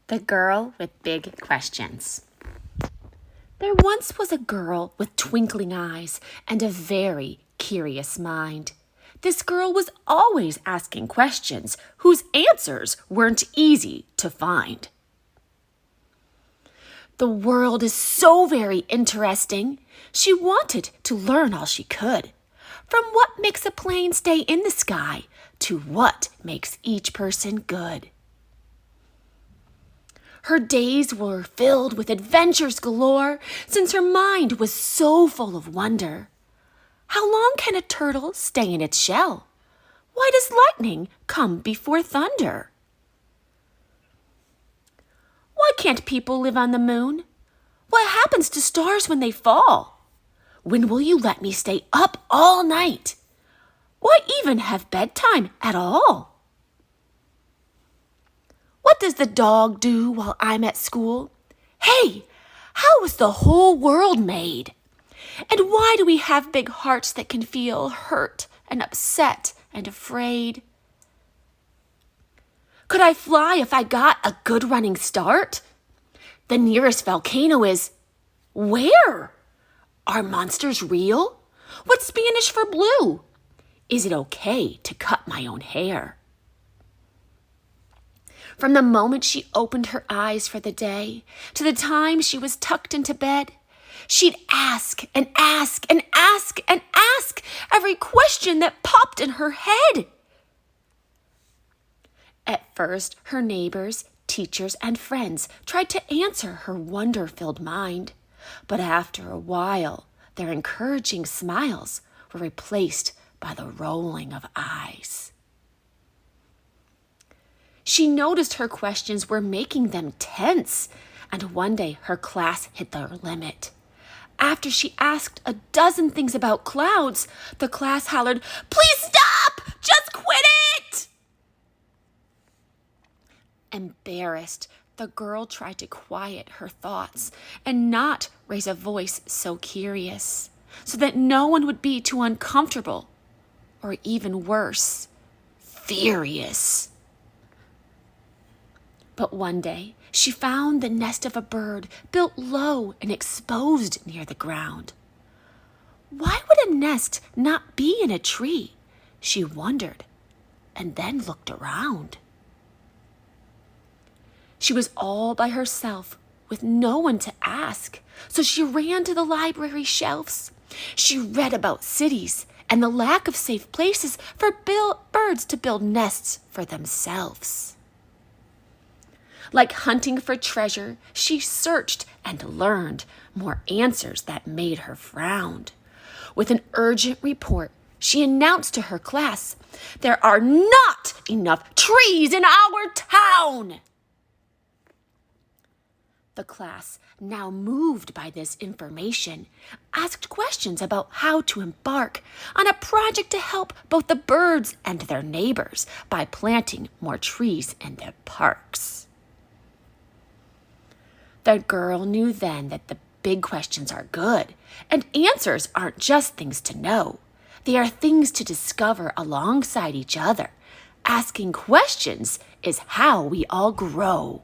The Girl with Big Questions. There once was a girl with twinkling eyes and a very curious mind. This girl was always asking questions whose answers weren't easy to find. The world is so very interesting. She wanted to learn all she could. From what makes a plane stay in the sky to what makes each person good. Her days were filled with adventures galore, since her mind was so full of wonder. How long can a turtle stay in its shell? Why does lightning come before thunder? Why can't people live on the moon? What happens to stars when they fall? When will you let me stay up all night? Why even have bedtime at all? What does the dog do while I'm at school? Hey, how was the whole world made? And why do we have big hearts that can feel hurt and upset and afraid? Could I fly if I got a good running start? The nearest volcano is where? Are monsters real? What's Spanish for blue? Is it okay to cut my own hair? From the moment she opened her eyes for the day to the time she was tucked into bed, she'd ask and ask and ask and ask every question that popped in her head. At first, her neighbors, teachers, and friends tried to answer her wonder-filled mind, but after a while, their encouraging smiles were replaced by the rolling of eyes. She noticed her questions were making them tense, and one day her class hit their limit. After she asked a dozen things about clouds, the class hollered, "Please stop! Just quit it!" Embarrassed, the girl tried to quiet her thoughts and not raise a voice so curious, so that no one would be too uncomfortable, or even worse, furious. But one day, she found the nest of a bird built low and exposed near the ground. Why would a nest not be in a tree? She wondered, and then looked around. She was all by herself, with no one to ask, so she ran to the library shelves. She read about cities and the lack of safe places for birds to build nests for themselves. Like hunting for treasure, she searched and learned more answers that made her frown. With an urgent report, she announced to her class, "There are not enough trees in our town!" The class, now moved by this information, asked questions about how to embark on a project to help both the birds and their neighbors by planting more trees in their parks. The girl knew then that the big questions are good, and answers aren't just things to know. They are things to discover alongside each other. Asking questions is how we all grow.